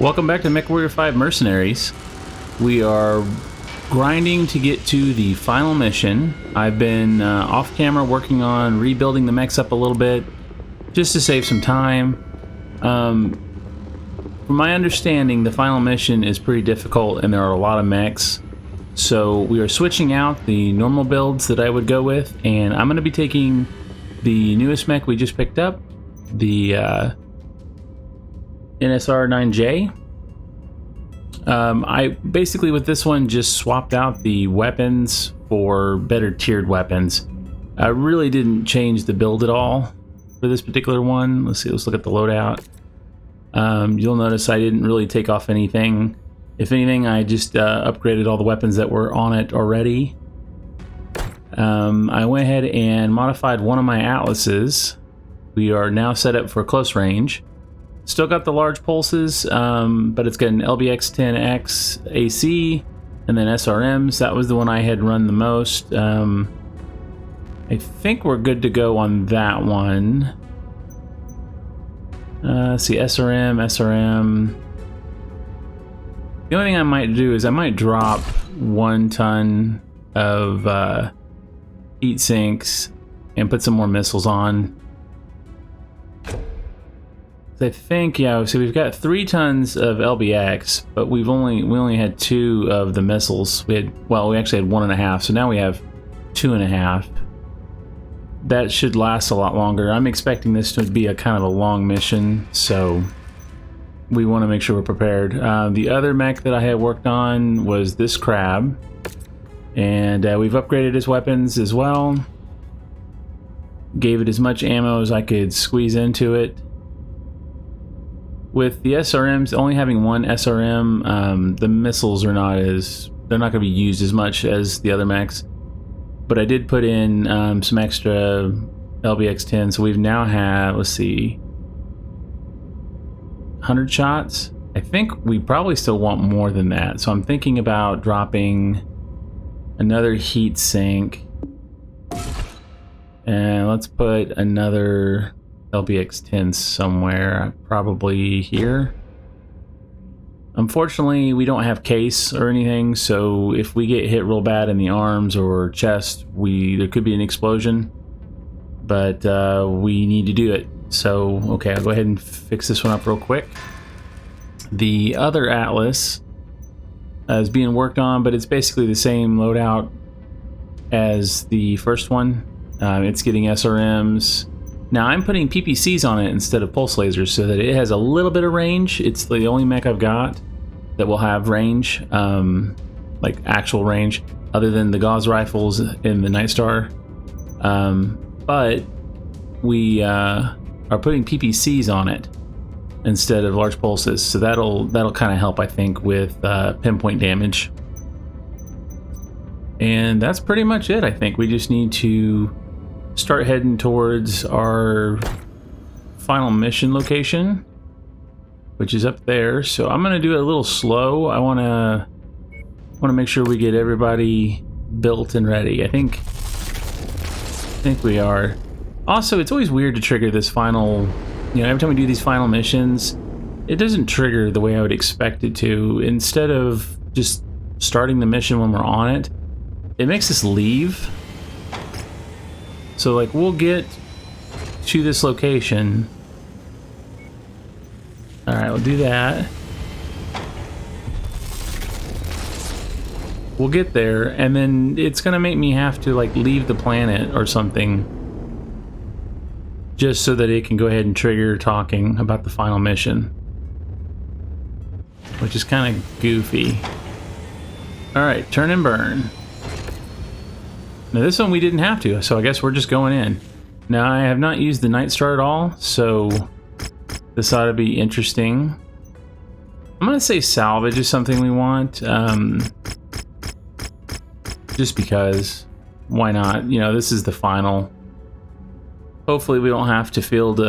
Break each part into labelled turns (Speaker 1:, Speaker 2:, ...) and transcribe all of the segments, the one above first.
Speaker 1: Welcome back to Mechwarrior 5 Mercenaries. We are grinding to get to the final mission. I've been off camera working on rebuilding the mechs up a little bit just to save some time. From my understanding, the final mission is pretty difficult and there are a lot of mechs. So we are switching out the normal builds that I would go with, and I'm going to be taking the newest mech we just picked up, the NSR-9J. I basically with this one just swapped out the weapons for better tiered weapons. I really didn't change the build at all for this particular one. Let's look at the loadout. You'll notice I didn't really take off anything. If anything, I just upgraded all the weapons that were on it already. I went ahead and modified one of my atlases. We are now set up for close range. Still got the large pulses, but it's got an LBX-10X AC and then SRMs. That was the one I had run the most. I think we're good to go on that one. Let's see, SRM. The only thing I might do is I might drop 1 ton of heat sinks and put some more missiles on. I think, yeah, so we've got 3 tons of LBX, but we only had 2 of the missiles. We actually had 1.5, so now we have 2.5. That should last a lot longer. I'm expecting this to be a kind of a long mission, so we want to make sure we're prepared. The other mech that I had worked on was this crab, and we've upgraded his weapons as well. Gave it as much ammo as I could squeeze into it. With the SRMs, only having 1 SRM, the missiles are they're not going to be used as much as the other mechs. But I did put in some extra LBX-10, so we've now had, let's see, 100 shots. I think we probably still want more than that, so I'm thinking about dropping another heat sink. And let's put another LBX-10 somewhere, probably here. Unfortunately, we don't have case or anything, so if we get hit real bad in the arms or chest, there could be an explosion. But we need to do it. So, okay, I'll go ahead and fix this one up real quick. The other Atlas is being worked on, but it's basically the same loadout as the first one. It's getting SRMs. Now I'm putting PPCs on it instead of pulse lasers so that it has a little bit of range. It's the only mech I've got that will have range, like actual range, other than the gauze rifles in the Nightstar. But we are putting PPCs on it instead of large pulses, so that'll kind of help, I think, with pinpoint damage. And that's pretty much it. I think we just need to start heading towards our final mission location, which is up there. So I'm gonna do it a little slow. I want to make sure we get everybody built and ready. I think we are. Also, it's always weird to trigger this final, every time we do these final missions, it doesn't trigger the way I would expect it to. Instead of just starting the mission when we're on it, it makes us leave. So, like, we'll get to this location. Alright, we'll do that. We'll get there, and then it's gonna make me have to, like, leave the planet or something. Just so that it can go ahead and trigger talking about the final mission. Which is kind of goofy. Alright, turn and burn. Now this one we didn't have to, so I guess we're just going in. Now I have not used the Nightstar at all, so this ought to be interesting. I'm gonna say salvage is something we want, just because, why not? This is the final. Hopefully we don't have to field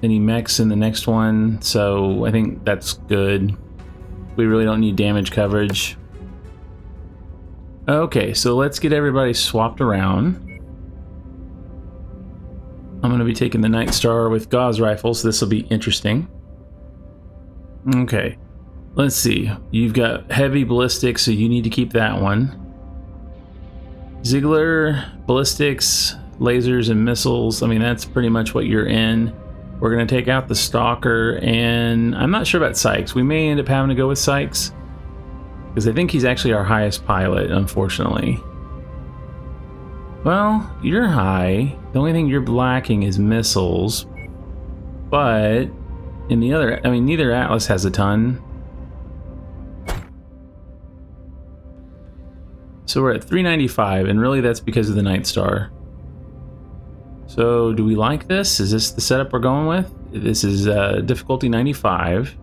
Speaker 1: any mechs in the next one, so I think that's good. We really don't need damage coverage. Okay, so let's get everybody swapped around. I'm going to be taking the Nightstar with gauze rifles. This will be interesting. Okay, Let's see. You've got heavy ballistics, so you need to keep that one. Ziegler, ballistics, lasers, and missiles. I mean, that's pretty much what you're in. We're going to take out the Stalker, and I'm not sure about Sykes. We may end up having to go with Sykes, because I think he's actually our highest pilot, unfortunately. Well, you're high. The only thing you're lacking is missiles. But in the other, I mean, neither Atlas has a ton. So we're at 395, and really that's because of the Night Star. So do we like this? Is this the setup we're going with? This is difficulty 95.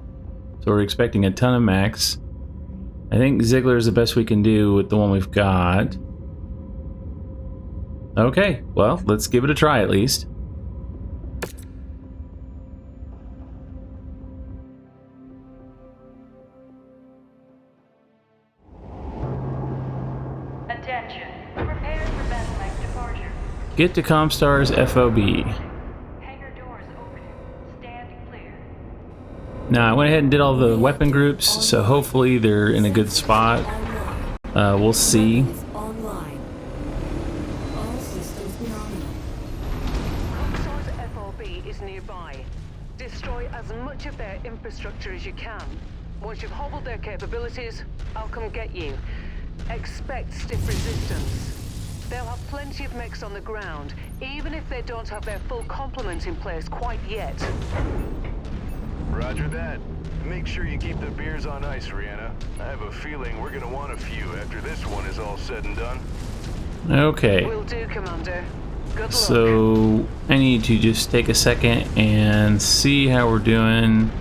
Speaker 1: So we're expecting a ton of mechs. I think Ziegler is the best we can do with the one we've got. Okay, well, let's give it a try at least.
Speaker 2: Attention. Prepare for BattleMech departure.
Speaker 1: Get to Comstar's FOB.
Speaker 2: Hangar doors open. Stand clear.
Speaker 1: Now, I went ahead and did all the weapon groups, so hopefully they're in a good spot. We'll see.
Speaker 3: Comstar's FOB is nearby. Destroy as much of their infrastructure as you can. Once you've hobbled their capabilities, I'll come get you. Expect stiff resistance. They'll have plenty of mechs on the ground, even if they don't have their full complement in place quite yet.
Speaker 4: Roger that. Make sure you keep the beers on ice, Rihanna. I have a feeling we're gonna want a few after this one is all said and done.
Speaker 1: Okay.
Speaker 3: Will do, Commander. Good luck.
Speaker 1: So I need to just take a second and see how we're doing.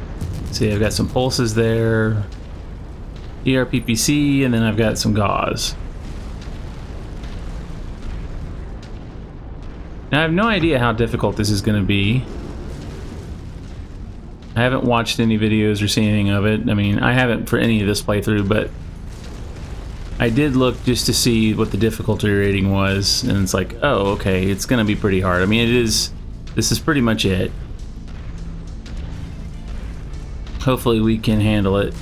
Speaker 1: See, I've got some pulses there. ERPPC, and then I've got some gauze. Now I have no idea how difficult this is going to be. I haven't watched any videos or seen anything of it. I mean, I haven't for any of this playthrough, but I did look just to see what the difficulty rating was, and it's like, oh, okay, it's going to be pretty hard. I mean, it is. This is pretty much it. Hopefully we can handle it.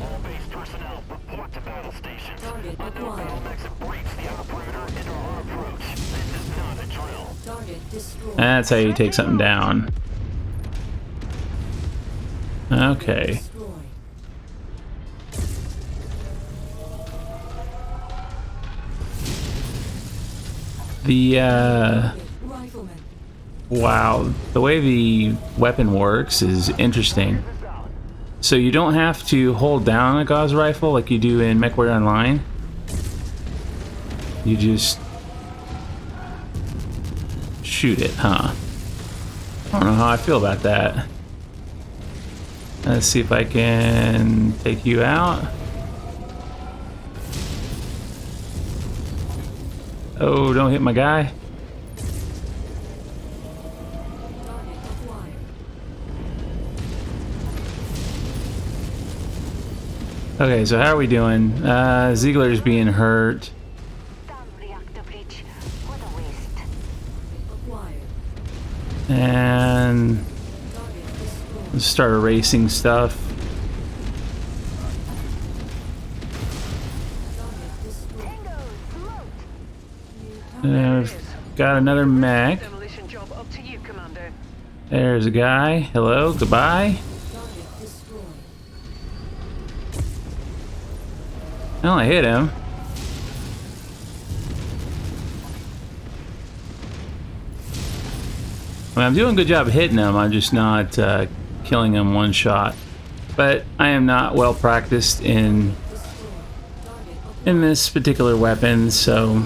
Speaker 4: All base personnel, report to battle station. BattleMechs have breached the outer perimeter into our approach. This is not a drill.
Speaker 1: That's how you take something down. Okay. Wow, the way the weapon works is interesting. So you don't have to hold down a gauze rifle like you do in Mechwarrior Online. You just shoot it, huh? I don't know how I feel about that. Let's see if I can take you out. Oh, don't hit my guy. Okay, so how are we doing? Ziegler's being hurt. And let's start erasing stuff. And I've got another mech.
Speaker 3: Demolition job up to you, Commander.
Speaker 1: There's a guy. Hello, goodbye. Well, I hit him. I mean, I'm doing a good job hitting him. I'm just not killing him one shot. But I am not well practiced in this particular weapon, so.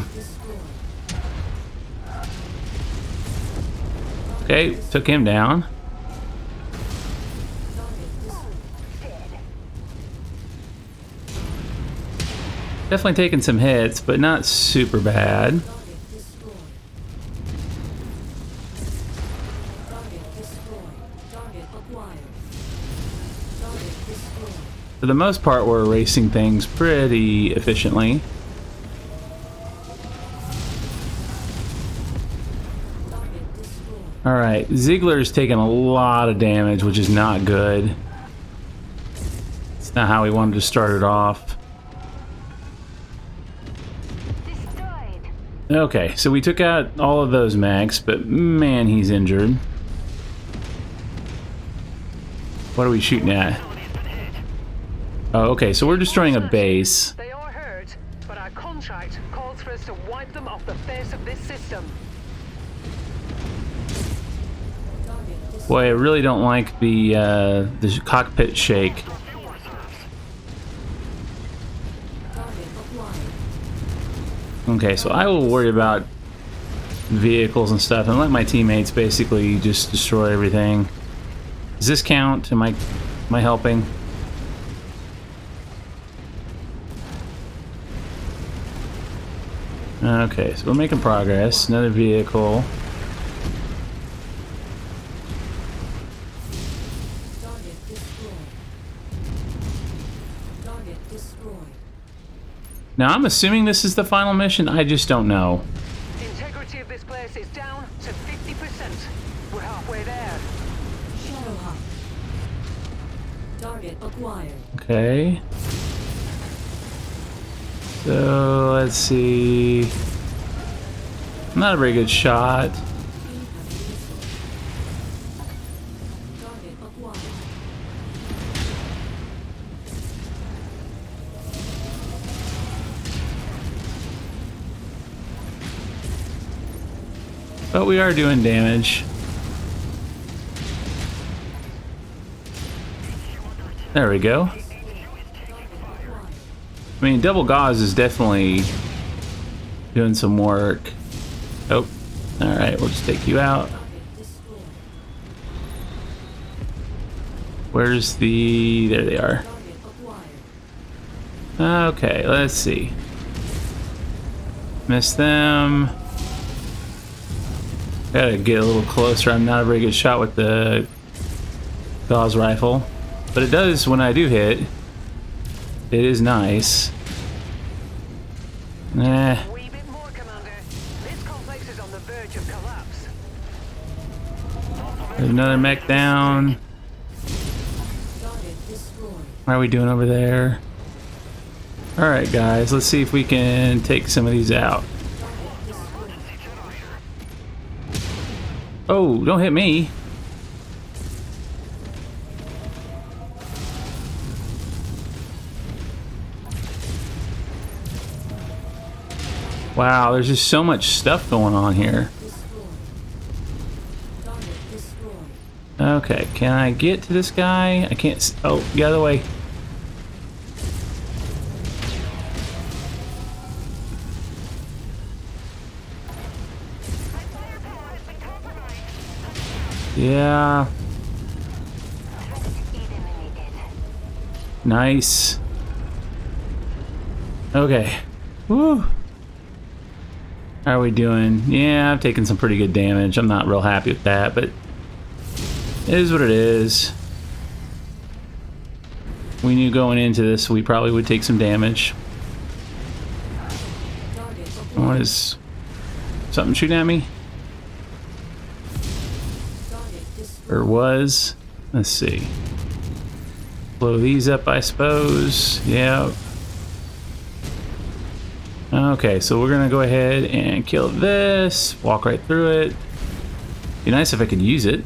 Speaker 1: Okay, took him down. Definitely taking some hits, but not super bad. For the most part, we're erasing things pretty efficiently. Alright, Ziegler's taking a lot of damage, which is not good. It's not how we wanted to start it off.
Speaker 2: Destroyed.
Speaker 1: Okay, so we took out all of those mechs, but man, he's injured. What are we shooting at? Oh, okay, so we're destroying a base.
Speaker 3: They are hurt, but our contract calls for us to wipe them off the face of this system.
Speaker 1: Boy, I really don't like the cockpit shake. Okay, so I will worry about vehicles and stuff and let my teammates basically just destroy everything. Does this count? Am I helping? Okay, so we're making progress. Another vehicle. Now I'm assuming this is the final mission. I just don't know.
Speaker 3: The integrity of this place is down to 50%. We're halfway there.
Speaker 5: Shadowhawk. Target acquired.
Speaker 1: Okay. So let's see. Not a very good shot.
Speaker 5: Target acquired.
Speaker 1: But we are doing damage. There we go. I mean, double gauze is definitely doing some work. Oh, alright, we'll just take you out. Where's the... there they are. Okay, let's see. Miss them. Gotta get a little closer. I'm not a very good shot with the gauze rifle. But it does, when I do hit, it is nice. Nah.
Speaker 3: A wee bit more, Commander. This complex is on the verge of collapse.
Speaker 1: There's another mech down. How are we doing over there? Alright guys, let's see if we can take some of these out. Oh, don't hit me. Wow, there's just so much stuff going on here. Okay, can I get to this guy? I can't. Oh, the other way. Yeah. Nice. Okay. Woo. How are we doing? Yeah, I've taken some pretty good damage. I'm not real happy with that, but it is what it is. We knew going into this we probably would take some damage. What is something shooting at me? Or was? Let's see. Blow these up, I suppose. Yeah. Okay, so we're gonna go ahead and kill this. Walk right through it. Be nice if I could use it.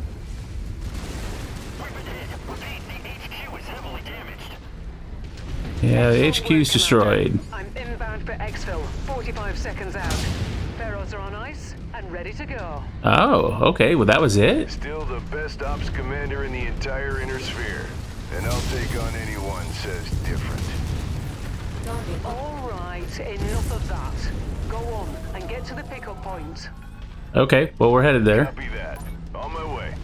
Speaker 1: Yeah, the HQ is destroyed.
Speaker 3: I'm inbound for exfil. 45 seconds out. Pharaohs are on ice and ready to go.
Speaker 1: Oh, okay. Well, that was it.
Speaker 6: Still the best ops commander in the entire inner sphere. And I'll take on anyone says different.
Speaker 3: All right, enough of that. Go on and get to the pickup point.
Speaker 1: Okay, well, we're headed there.
Speaker 6: Copy that. On my way.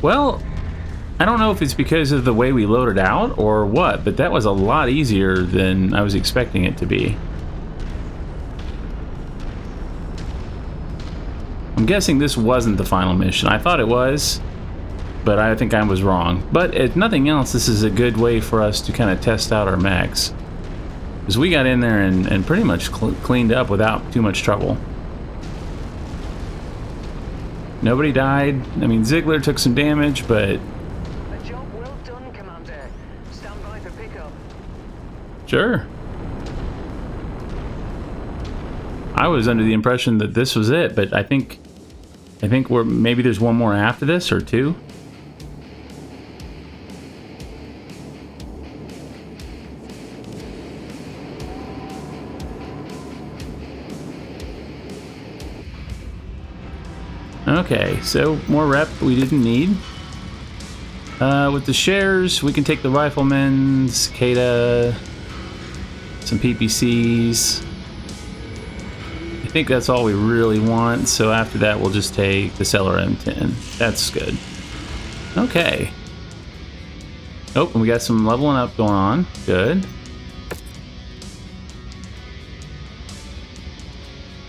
Speaker 1: Well, I don't know if it's because of the way we loaded out or what, but that was a lot easier than I was expecting it to be. I'm guessing this wasn't the final mission. I thought it was, but I think I was wrong. But if nothing else, this is a good way for us to kind of test out our mechs. Because we got in there and pretty much cleaned up without too much trouble. Nobody died. I mean, Ziegler took some damage, but
Speaker 3: A job well done.
Speaker 1: Sure. I was under the impression that this was it, but I think maybe there's one more after this or two. Okay, so more rep we didn't need. With the shares, we can take the riflemen, cicada, some PPCs. I think that's all we really want, so after that we'll just take the Cellar M10. That's good. Okay. Oh, and we got some leveling up going on. Good.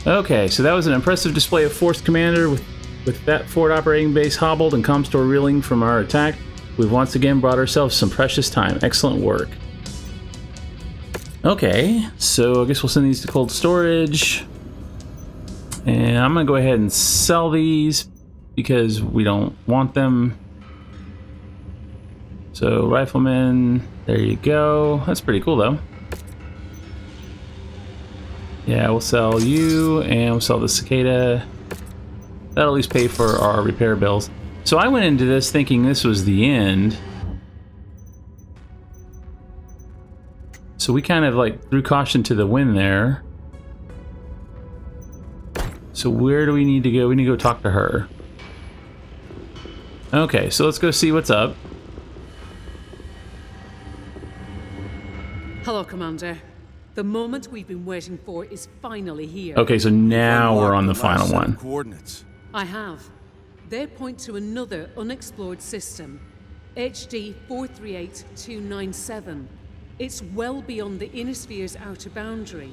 Speaker 1: Okay, so that was an impressive display of Force Commander with that forward operating base hobbled and comm store reeling from our attack. We've once again brought ourselves some precious time. Excellent work. Okay, so I guess we'll send these to cold storage. And I'm going to go ahead and sell these because we don't want them. So, rifleman, there you go. That's pretty cool, though. Yeah, we'll sell you, and we'll sell the cicada. That'll at least pay for our repair bills. So I went into this thinking this was the end. So we kind of like threw caution to the wind there. So where do we need to go? We need to go talk to her. Okay, so let's go see what's up.
Speaker 7: Hello, Commander. The moment we've been waiting for is finally here.
Speaker 1: Okay, so now we're on the final one.
Speaker 8: Coordinates.
Speaker 7: I have. They point to another unexplored system, HD 438297. It's well beyond the inner sphere's outer boundary,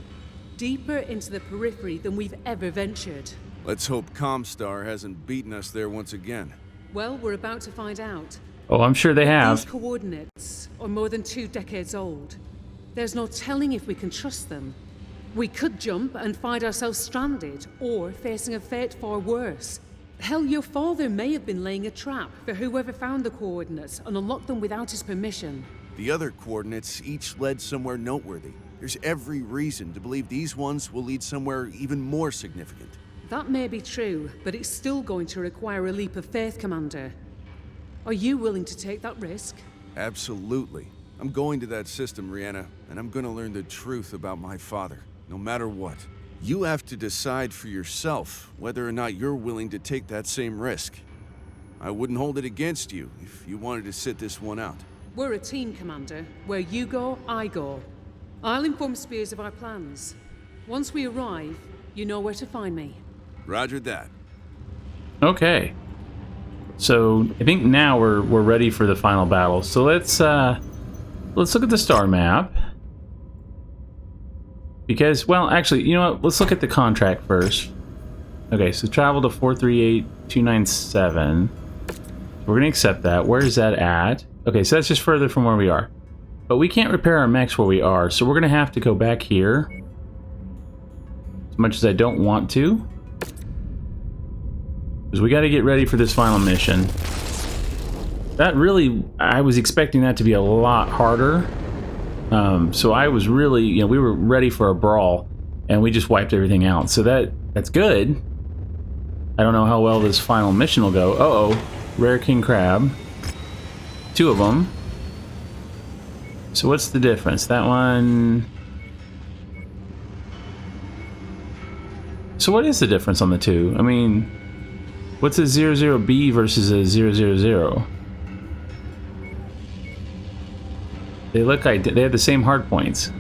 Speaker 7: deeper into the periphery than we've ever ventured.
Speaker 8: Let's hope Comstar hasn't beaten us there once again.
Speaker 7: Well, we're about to find out.
Speaker 1: Oh, I'm sure they have.
Speaker 7: These coordinates are more than 2 decades old. There's no telling if we can trust them. We could jump and find ourselves stranded, or facing a fate far worse. Hell, your father may have been laying a trap for whoever found the coordinates and unlocked them without his permission.
Speaker 8: The other coordinates each led somewhere noteworthy. There's every reason to believe these ones will lead somewhere even more significant.
Speaker 7: That may be true, but it's still going to require a leap of faith, Commander. Are you willing to take that risk?
Speaker 8: Absolutely. I'm going to that system, Rihanna, and I'm gonna learn the truth about my father, no matter what. You have to decide for yourself whether or not you're willing to take that same risk. I wouldn't hold it against you if you wanted to sit this one out.
Speaker 7: We're a team, Commander. Where you go, I go. I'll inform Spears of our plans. Once we arrive, you know where to find me.
Speaker 8: Roger that.
Speaker 1: Okay. So I think now we're ready for the final battle. So let's look at the star map. Because, well, actually, you know what? Let's look at the contract first. Okay, so travel to 438297. We're going to accept that. Where is that at? Okay, so that's just further from where we are. But we can't repair our mechs where we are, so we're going to have to go back here. As much as I don't want to. Because we got to get ready for this final mission. That really, I was expecting that to be a lot harder. So I was really, you know, we were ready for a brawl, and we just wiped everything out. So that's good. I don't know how well this final mission will go. Uh-oh, rare king crab. 2 of them. So what's the difference? That one... So what is the difference on the 2? I mean, what's a 00B versus a 000? They look like they have the same hard points.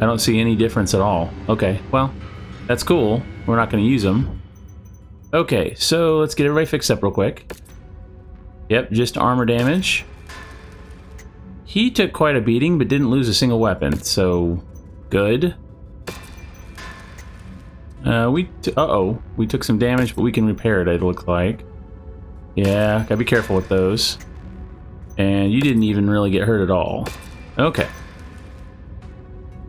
Speaker 1: I don't see any difference at all. Okay, well, that's cool. We're not going to use them. Okay, so let's get everybody fixed up real quick. Yep, just armor damage. He took quite a beating, but didn't lose a single weapon, so good. We took some damage, but we can repair it, it looks like. Yeah, gotta be careful with those. And you didn't even really get hurt at all. Okay.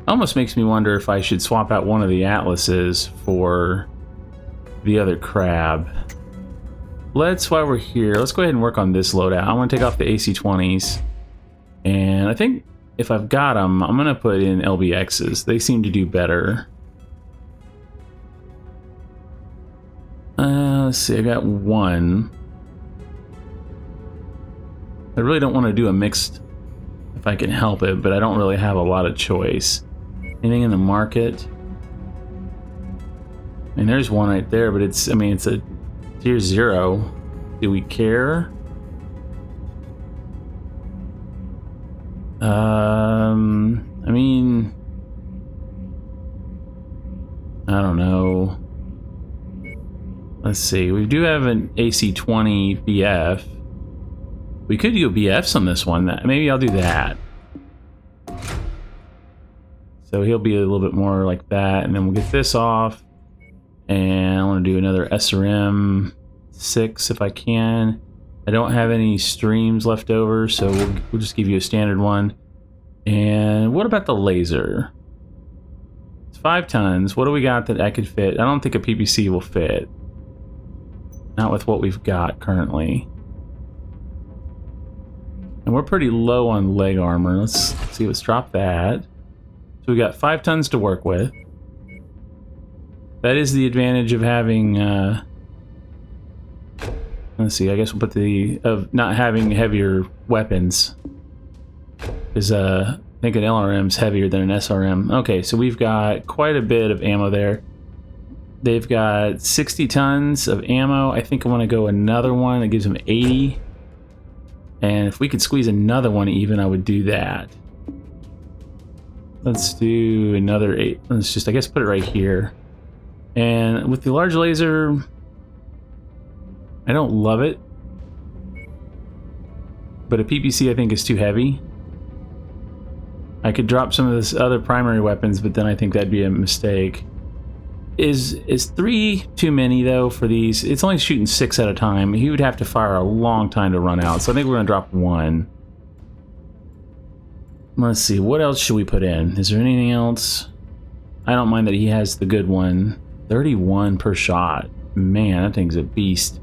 Speaker 1: Almost makes me wonder if I should swap out one of the atlases for the other crab. While we're here, let's go ahead and work on this loadout. I want to take off the AC-20s. And I think if I've got them, I'm gonna put in LBXs. They seem to do better. Let's see, I got one. I really don't want to do a mixed if I can help it, but I don't really have a lot of choice. Anything in the market? And there's one right there, but it's, I mean, it's a tier 0. Do we care? I mean, I don't know. Let's see. We do have an AC-20 BF. We could do BFs on this one. Maybe I'll do that. So he'll be a little bit more like that, and then we'll get this off. And I want to do another SRM 6 if I can. I don't have any streams left over, so we'll just give you a standard one. And what about the laser? It's 5 tons. What do we got that I could fit? I don't think a PPC will fit. Not with what we've got currently. And we're pretty low on leg armor. Let's see, let's drop that. So we got 5 tons to work with. That is the advantage of having, let's see, I guess we'll put of not having heavier weapons. Because I think an LRM's heavier than an SRM. Okay, so we've got quite a bit of ammo there. They've got 60 tons of ammo. I think I want to go another one that gives them 80. And if we could squeeze another one even, I would do that. Let's do another 8. Let's just, I guess, put it right here. And with the large laser, I don't love it. But a PPC I think is too heavy. I could drop some of this other primary weapons, but then I think that'd be a mistake. Is 3 too many though for these? It's only shooting 6 at a time. He would have to fire a long time to run out. So I think we're gonna drop 1. Let's see, what else should we put in? Is there anything else? I don't mind that he has the good one. 31 per shot. Man, that thing's a beast.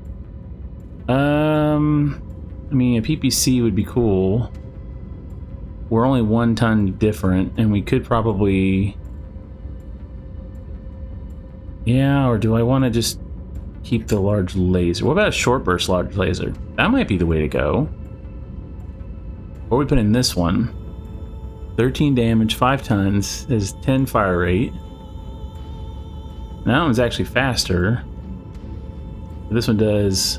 Speaker 1: I mean, a PPC would be cool. We're only 1 ton different, and we could probably... Yeah, or do I want to just keep the large laser? What about a short burst large laser? That might be the way to go. Or we put in this one. 13 damage, 5 tons, has 10 fire rate. That one's actually faster. This one does...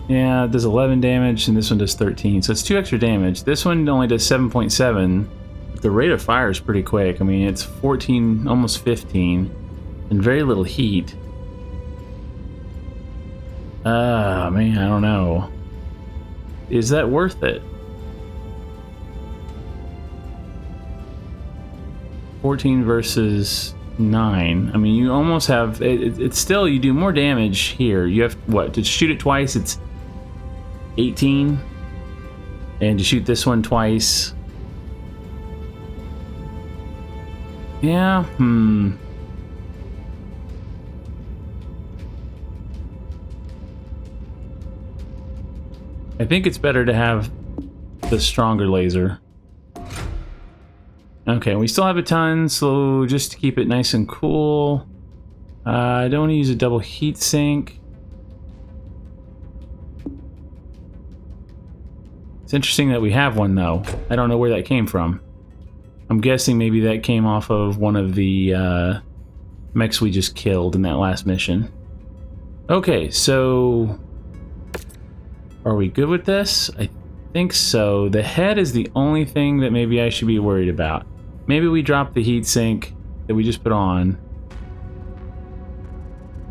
Speaker 1: Yeah, it does 11 damage, and this one does 13. So it's 2 extra damage. This one only does 7.7. The rate of fire is pretty quick. I mean, it's 14, almost 15, and very little heat. Man, I don't know. Is that worth it? 14 versus 9. I mean, you almost have... It's still, you do more damage here. You have, what, to shoot it twice, it's 18. And to shoot this one twice... Yeah, I think it's better to have the stronger laser. Okay, we still have a ton, so just to keep it nice and cool. I don't want to use a double heat sink. It's interesting that we have one, though. I don't know where that came from. I'm guessing maybe that came off of one of the mechs we just killed in that last mission. Okay, so... Are we good with this? I think so. The head is the only thing that maybe I should be worried about. Maybe we drop the heatsink that we just put on.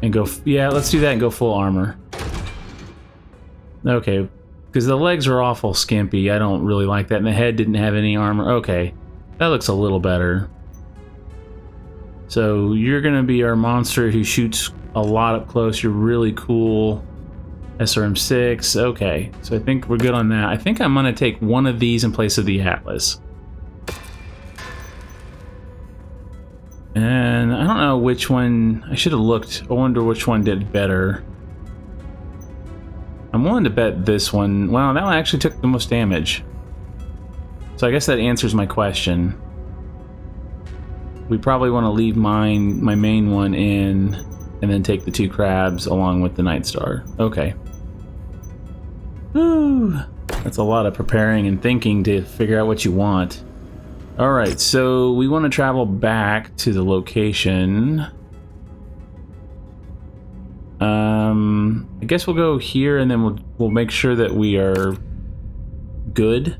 Speaker 1: And go... Yeah, let's do that and go full armor. Okay, because the legs are awful skimpy. I don't really like that. And the head didn't have any armor. Okay. That looks a little better. So you're going to be our monster who shoots a lot up close. You're really cool. SRM6. Okay, so I think we're good on that. I think I'm going to take one of these in place of the Atlas. And I don't know which one. I should have looked. I wonder which one did better. I'm willing to bet this one. Well, that one actually took the most damage. So I guess that answers my question. We probably want to leave my main one in, and then take the 2 crabs along with the Night Star. Okay. Whew. That's a lot of preparing and thinking to figure out what you want. Alright, so we want to travel back to the location. I guess we'll go here, and then we'll make sure that we are good.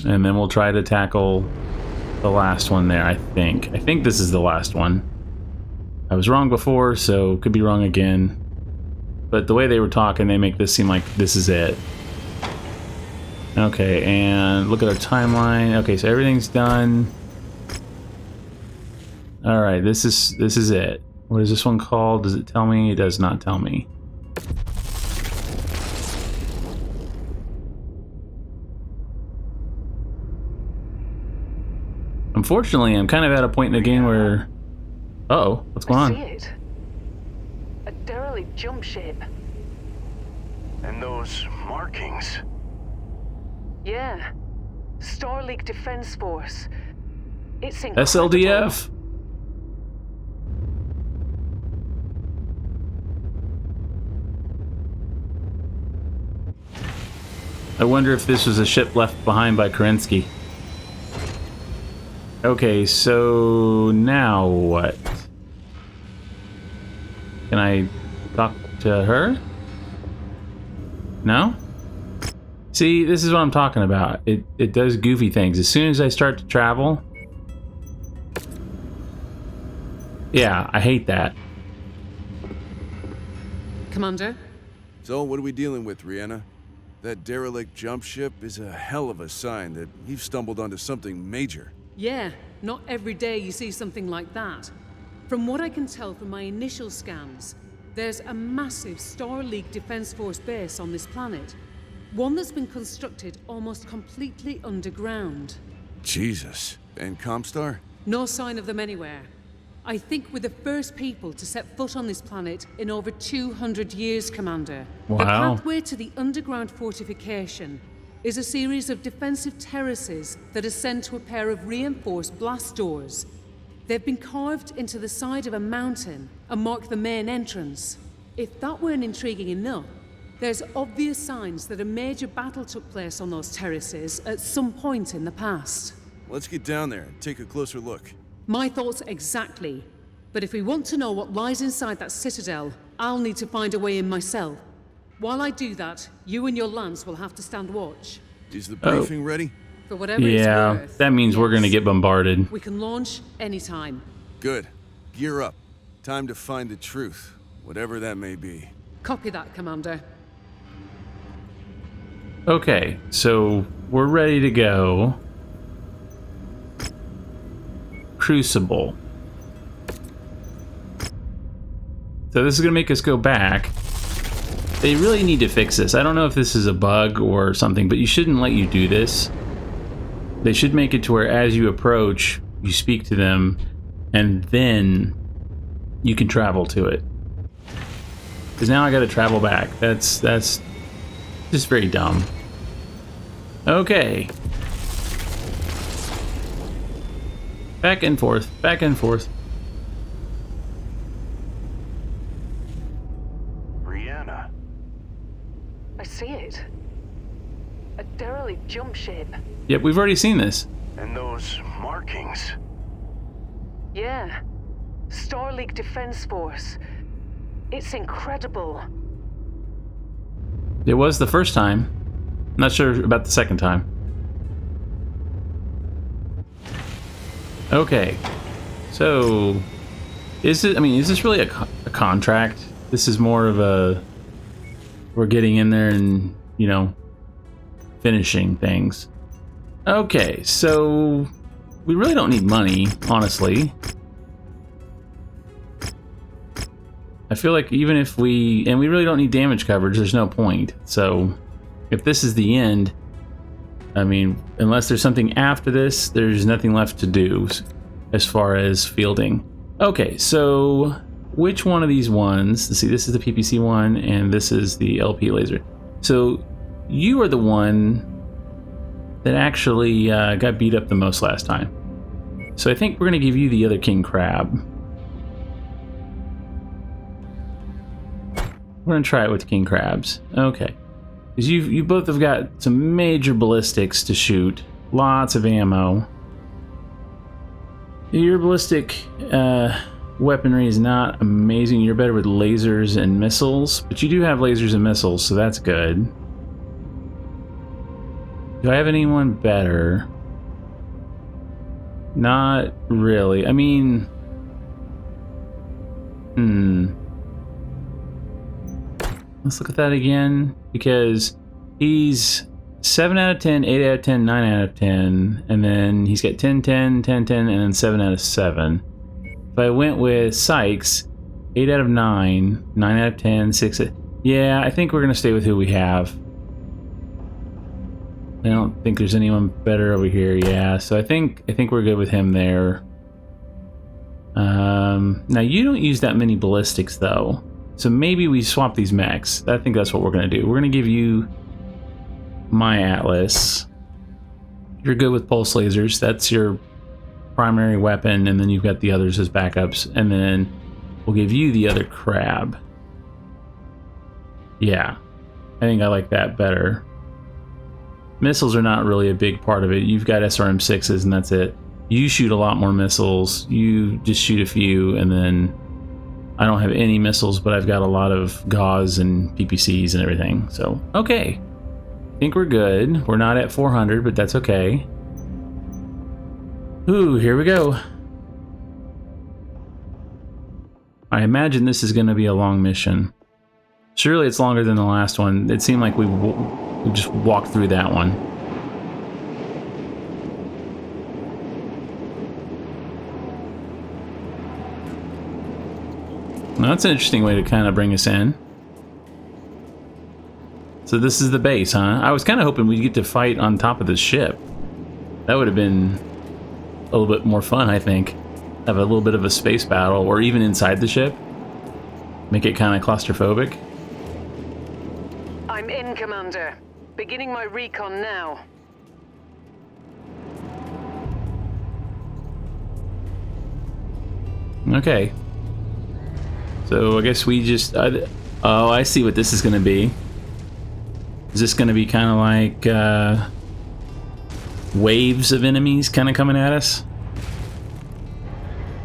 Speaker 1: And then we'll try to tackle the last one there, I think. I think this is the last one. I was wrong before, so could be wrong again. But the way they were talking, they make this seem like this is it. Okay, and look at our timeline. Okay, so everything's done. Alright, this is it. What is this one called? Does it tell me? It does not tell me. Unfortunately, I'm kind of at a point in the game where... Uh-oh, what's going on?
Speaker 3: I see it. A derelict jump ship.
Speaker 6: And those markings.
Speaker 3: Yeah. Star League Defense Force. It's incredible.
Speaker 1: SLDF? I wonder if this was a ship left behind by Kerensky. Okay, so now what? Can I talk to her? No? See, this is what I'm talking about. It does goofy things. As soon as I start to travel... Yeah, I hate that.
Speaker 7: Commander?
Speaker 8: So, what are we dealing with, Rihanna? That derelict jump ship is a hell of a sign that you've stumbled onto something major.
Speaker 7: Yeah, not every day you see something like that. From what I can tell from my initial scans, there's a massive Star League Defense Force base on this planet. One that's been constructed almost completely underground.
Speaker 8: Jesus. And Comstar?
Speaker 7: No sign of them anywhere. I think we're the first people to set foot on this planet in over 200 years, Commander.
Speaker 1: Wow.
Speaker 7: The pathway to the underground fortification is a series of defensive terraces that ascend to a pair of reinforced blast doors. They've been carved into the side of a mountain and mark the main entrance. If that weren't intriguing enough, there's obvious signs that a major battle took place on those terraces at some point in the past.
Speaker 8: Let's get down there and take a closer look.
Speaker 7: My thoughts exactly. But if we want to know what lies inside that citadel, I'll need to find a way in myself. While I do that, you and your lance will have to stand watch.
Speaker 8: Is the briefing ready?
Speaker 7: For whatever it's worth.
Speaker 1: That means we're gonna get bombarded.
Speaker 7: We can launch anytime.
Speaker 8: Good. Gear up. Time to find the truth, whatever that may be.
Speaker 7: Copy that, Commander.
Speaker 1: Okay, so we're ready to go. Crucible. So this is gonna make us go back. They really need to fix this. I don't know if this is a bug or something, but you shouldn't let you do this. They should make it to where as you approach, you speak to them, and then you can travel to it. Because now I gotta travel back. That's just very dumb. Okay. Back and forth, back and forth.
Speaker 6: Rihanna.
Speaker 3: I see it. A derelict jump ship.
Speaker 1: Yep, we've already seen this.
Speaker 6: And those markings.
Speaker 3: Yeah. Star League Defense Force. It's incredible.
Speaker 1: It was the first time. Not sure about the second time. Okay. So, is this really a contract? This is more of a... We're getting in there and, you know, finishing things. Okay, so... We really don't need money, honestly. I feel like even if we... And we really don't need damage coverage, there's no point. So, if this is the end... I mean, unless there's something after this, there's nothing left to do as far as fielding. Okay, so which one of these ones... Let's see, this is the PPC one, and this is the LP laser. So you are the one that actually got beat up the most last time. So I think we're going to give you the other king crab. We're going to try it with king crabs. Okay. Because you both have got some major ballistics to shoot. Lots of ammo. Your ballistic weaponry is not amazing. You're better with lasers and missiles. But you do have lasers and missiles, so that's good. Do I have anyone better? Not really. I mean... Let's look at that again, because he's 7 out of 10, 8 out of 10, 9 out of 10, and then he's got 10, 10, 10, 10, and then 7 out of 7. If I went with Sykes, 8 out of 9, 9 out of 10, 6... Yeah, I think we're going to stay with who we have. I don't think there's anyone better over here. Yeah, so I think we're good with him there. Now you don't use that many ballistics though, so maybe we swap these mechs. I think that's what we're gonna do. We're gonna give you my Atlas. You're good with pulse lasers. That's your primary weapon, and then you've got the others as backups. And then we'll give you the other crab. Yeah, I think I like that better. Missiles are not really a big part of it. You've got SRM-6s and that's it. You shoot a lot more missiles. You just shoot a few, and then I don't have any missiles, but I've got a lot of gauze and PPCs and everything. So, okay. I think we're good. We're not at 400, but that's okay. Ooh, here we go. I imagine this is going to be a long mission. Surely it's longer than the last one. It seemed like we just walked through that one. Now, that's an interesting way to kind of bring us in. So this is the base, huh? I was kind of hoping we'd get to fight on top of this ship. That would have been a little bit more fun, I think. Have a little bit of a space battle, or even inside the ship. Make it kind of claustrophobic.
Speaker 3: I'm in, Commander. Beginning my recon now.
Speaker 1: Okay. So I guess we just... oh, I see what this is going to be. Is this going to be kind of like waves of enemies kind of coming at us?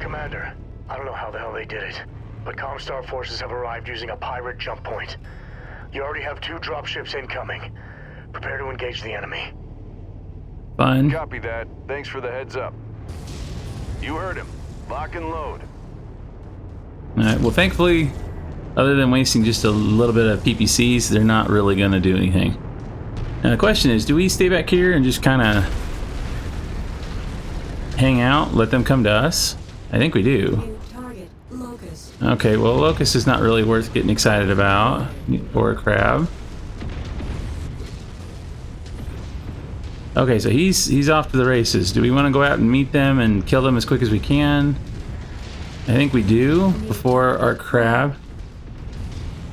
Speaker 9: Commander, I don't know how the hell they did it, but Comstar forces have arrived using a pirate jump point. You already have 2 dropships incoming. Prepare to engage the enemy.
Speaker 1: Fine.
Speaker 6: Copy that. Thanks for the heads up. You heard him. Lock and load.
Speaker 1: Alright, well thankfully, other than wasting just a little bit of PPCs, they're not really going to do anything. Now the question is, do we stay back here and just kind of hang out, let them come to us? I think we do.
Speaker 5: New target, Locust.
Speaker 1: Okay, well Locust is not really worth getting excited about. Or a crab. Okay, so he's off to the races. Do we want to go out and meet them and kill them as quick as we can? I think we do, before our crab.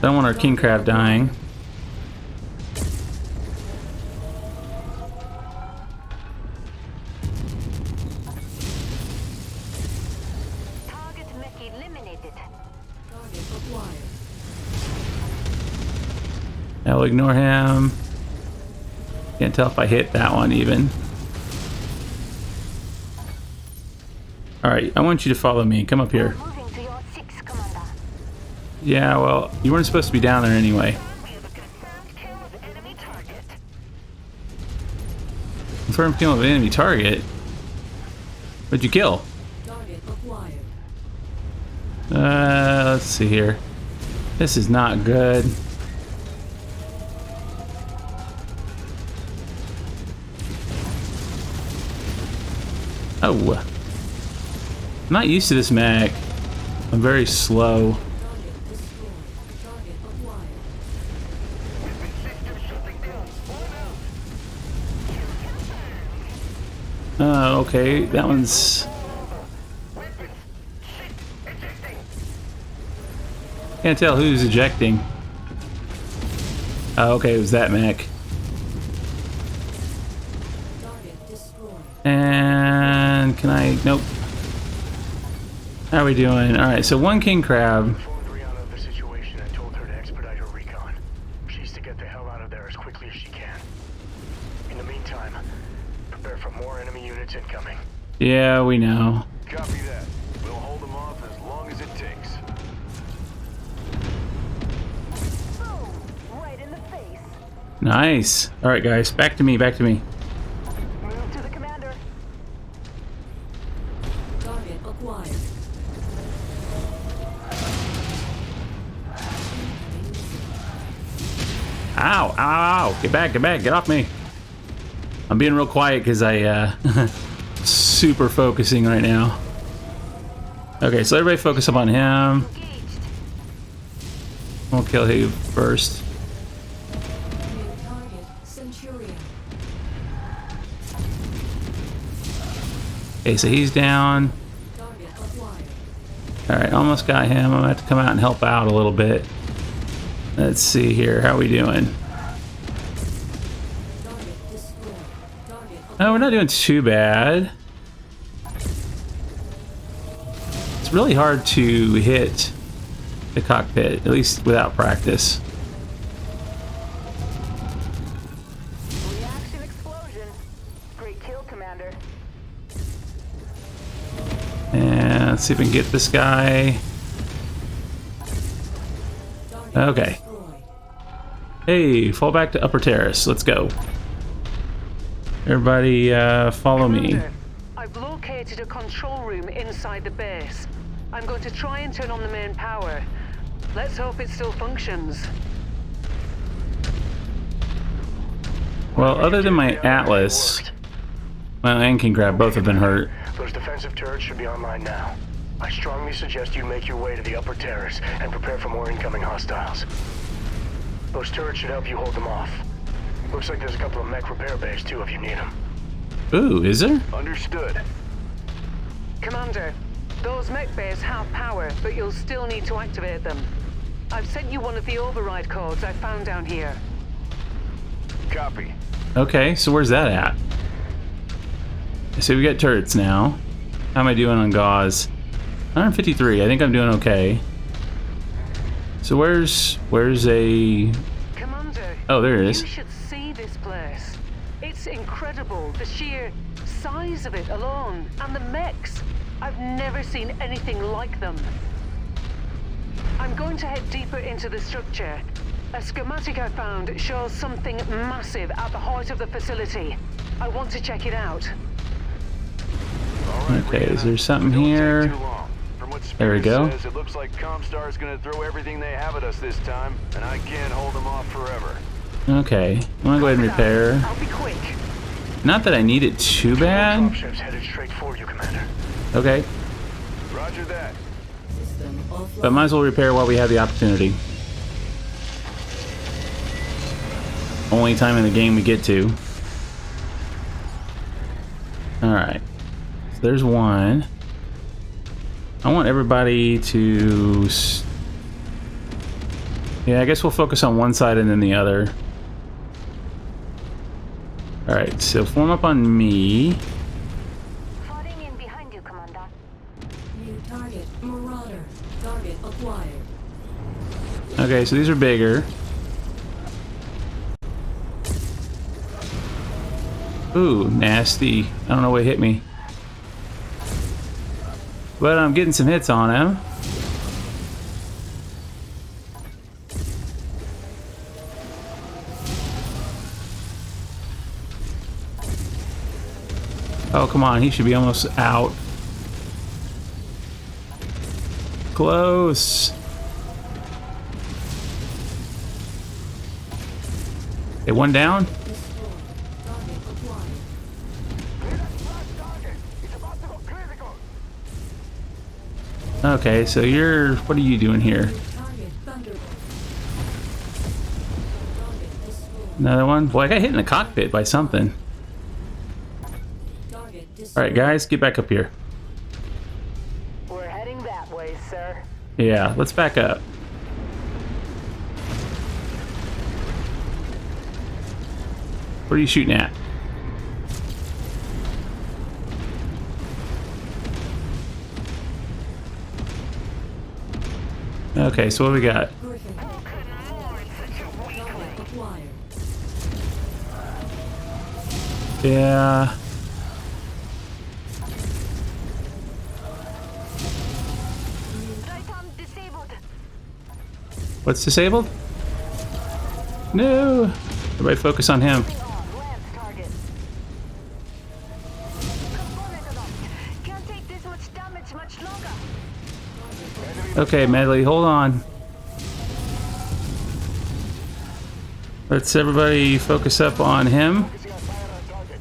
Speaker 1: Don't want our king crab dying.
Speaker 2: Target mech eliminated.
Speaker 5: Target acquired.
Speaker 1: I'll ignore him. Can't tell if I hit that one even. Alright, I want you to follow me. Come up here.
Speaker 2: Moving to your 6, Commander.
Speaker 1: Yeah, well, you weren't supposed to be down there anyway.
Speaker 2: We have a confirmed kill of enemy target.
Speaker 1: Confirmed kill of an enemy target? What'd you kill?
Speaker 5: Target acquired.
Speaker 1: Let's see here. This is not good. Oh. I'm not used to this mech. I'm very slow.
Speaker 5: Target destroyed. Target acquired.
Speaker 1: Okay, that one's... Can't tell who's ejecting. Oh, okay, it was that mech. And can I? Nope. How are we doing? All right, so one king crab.
Speaker 9: Informed Rihanna of the situation and told her to expedite her recon. She's to get the hell out of there as quickly as she can. In the meantime, prepare for more enemy units incoming.
Speaker 1: Yeah, we know.
Speaker 6: Copy that. We'll hold them off as long as it takes.
Speaker 2: Boom! Right in the face.
Speaker 1: Nice. All right, guys, back to me. Back to me.
Speaker 2: Move to the commander.
Speaker 5: Target acquired.
Speaker 1: Ow! Ow! Ow! Get back! Get back! Get off me! I'm being real quiet because I super focusing right now. Okay, so everybody focus up on him. We'll kill him first.
Speaker 5: New target Centurion.
Speaker 1: Okay, so he's down.
Speaker 5: Target acquired.
Speaker 1: Alright, almost got him. I'm gonna have to come out and help out a little bit. Let's see here. How are we doing?
Speaker 5: Target destroyed. Target
Speaker 1: Oh, we're not doing too bad. It's really hard to hit the cockpit, at least without practice.
Speaker 2: Reaction explosion. Great kill, Commander.
Speaker 1: And let's see if we can get this guy. Okay.
Speaker 5: destroyed.
Speaker 1: Hey, fall back to upper terrace. Let's go. Everybody, follow me.
Speaker 3: Commander, I've located a control room inside the base. I'm going to try and turn on the main power. Let's hope it still functions.
Speaker 1: Well, other than my Atlas, well, and King Crab, both have been hurt.
Speaker 9: Those defensive turrets should be online now. I strongly suggest you make your way to the upper terrace and prepare for more incoming hostiles. Those turrets should help you hold them off. Looks like there's a couple of mech repair bays too if you need them.
Speaker 1: Ooh, is there?
Speaker 6: Understood.
Speaker 3: Commander, those mech bays have power, but you'll still need to activate them. I've sent you one of the override codes I found down here.
Speaker 6: Copy.
Speaker 1: Okay, so where's that at? So we got turrets now. How am I doing on gauze? 153. I think I'm doing okay. So where's a...
Speaker 3: Commander,
Speaker 1: Oh, there it is.
Speaker 3: you should see this place. It's incredible, the sheer size of it alone, and the mechs. I've never seen anything like them. I'm going to head deeper into the structure. A schematic I found shows something massive at the heart of the facility. I want to check it out.
Speaker 6: All right,
Speaker 1: Okay, is
Speaker 6: Rihanna.
Speaker 1: there something
Speaker 6: Don't take
Speaker 1: here?
Speaker 6: too long. From what
Speaker 1: There we
Speaker 6: Spirit
Speaker 1: go.
Speaker 6: says, it looks like Comstar's gonna throw everything they have at us this time, and I can't hold them off forever.
Speaker 1: Okay, I'm gonna go ahead and repair.
Speaker 3: I'll be quick.
Speaker 1: Not that I need it too bad.
Speaker 9: Dropships headed straight for you, Commander.
Speaker 1: Okay,
Speaker 6: Roger that.
Speaker 5: System offline.
Speaker 1: but might as well repair while we have the opportunity. Only time in the game we get to. Alright. So there's one. I want everybody to... Yeah, I guess we'll focus on one side and then the other. Alright, so form up on me.
Speaker 2: Falling in behind you, Commander.
Speaker 5: New target Marauder. Target acquired.
Speaker 1: Okay, so these are bigger. Ooh, nasty. I don't know what hit me. But I'm getting some hits on him. Oh, come on. He should be almost out. Close. Okay, one down.
Speaker 5: Destroyed. Target acquired.
Speaker 1: Okay, so you're... What are you doing here?
Speaker 5: New target Thunderbolt. Target destroyed.
Speaker 1: Another one? Boy, I got hit in the cockpit by something.
Speaker 5: Target destroyed.
Speaker 1: Alright, guys, get back up here.
Speaker 3: We're heading that way, sir.
Speaker 1: Yeah, let's back up. What are you shooting at? Okay, so what we got?
Speaker 5: Griffin. Target acquired.
Speaker 1: Yeah.
Speaker 2: Right disabled.
Speaker 1: What's disabled? No. Everybody focus on him.
Speaker 2: Lance target. Component enough. Can't take this much damage much longer.
Speaker 1: Okay, Medley, hold on. Let's everybody focus up on him.
Speaker 9: Focusing on fire on target.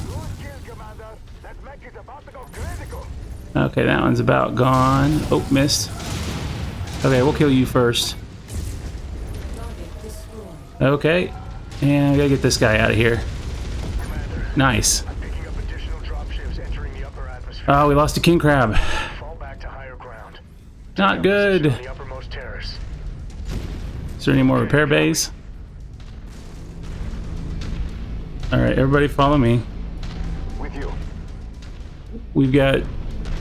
Speaker 9: Good kill, Commander. That mech is about to go critical.
Speaker 1: Okay, that one's about gone. Oh, missed. Okay, we'll kill you first.
Speaker 5: Target destroyed.
Speaker 1: Okay, and I gotta get this guy out of here.
Speaker 9: Commander,
Speaker 1: Nice.
Speaker 9: I'm picking up additional dropships entering the upper atmosphere.
Speaker 1: Oh, we lost a king crab.
Speaker 9: Fall back to higher ground.
Speaker 1: Not
Speaker 9: Take up
Speaker 1: good.
Speaker 9: position on the uppermost terrace.
Speaker 1: Is there any more repair bays? Alright, everybody follow me.
Speaker 9: With you.
Speaker 1: We've got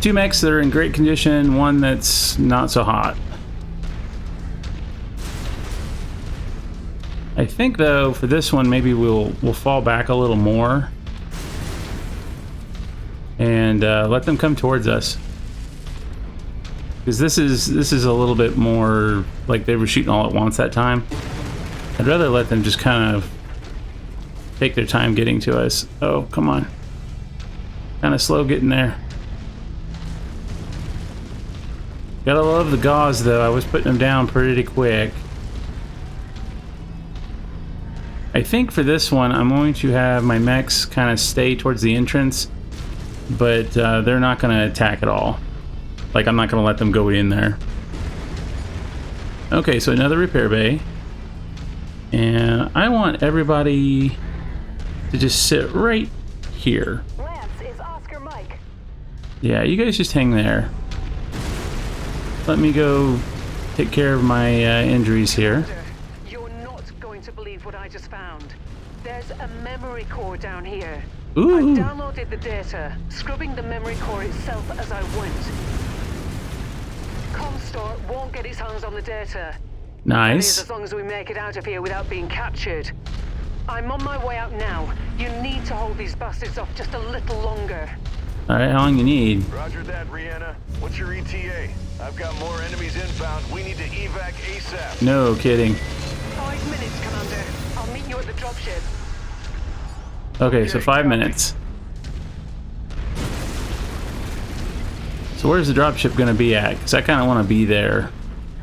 Speaker 1: 2 mechs that are in great condition, one that's not so hot. I think though for this one maybe we'll fall back a little more and let them come towards us, because this is a little bit more like they were shooting all at once that time. I'd rather let them just kind of take their time getting to us. Oh, come on. Kind of slow getting there. Gotta love the gauze though. I was putting them down pretty quick. I think for this one I'm going to have my mechs kind of stay towards the entrance, but they're not going to attack at all. Like, I'm not going to let them go in there. Okay, so another repair bay. And I want everybody to just sit right here.
Speaker 2: Lance is Oscar Mike.
Speaker 1: Yeah, you guys just hang there. Let me go take care of my injuries here.
Speaker 3: You're not going to believe what I just found. There's a memory core down here.
Speaker 1: Ooh.
Speaker 3: I downloaded the data, scrubbing the memory core itself as I went. Comstar won't get his hands on the data. That is,
Speaker 1: Nice.
Speaker 3: as long as we make it out of here without being captured. I'm on my way out now. You need to hold these bastards off just a little longer.
Speaker 1: Alright, how long you need?
Speaker 6: Roger that, Rihanna. What's your ETA? I've got more enemies inbound. We need to evac ASAP.
Speaker 1: No kidding.
Speaker 3: 5 minutes, Commander. I'll meet you at the dropship.
Speaker 1: Okay, so 5 minutes. So where's the dropship gonna be at? Because I kind of want to be there.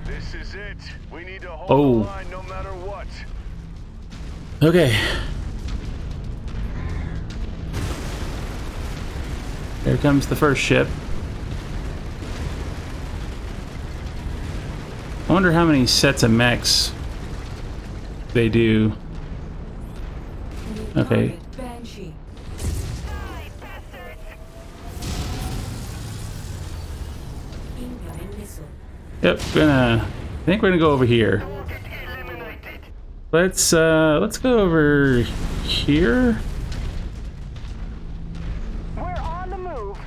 Speaker 6: This is it. We need to hold
Speaker 1: Oh.
Speaker 6: the line no matter what.
Speaker 1: Okay. Here comes the first ship. I wonder how many sets of mechs they do.
Speaker 5: New
Speaker 1: Okay.
Speaker 5: target, Banshee. Incoming missile.
Speaker 1: Yep, I think we're gonna go over here. Let's go over here.
Speaker 3: We're on the move.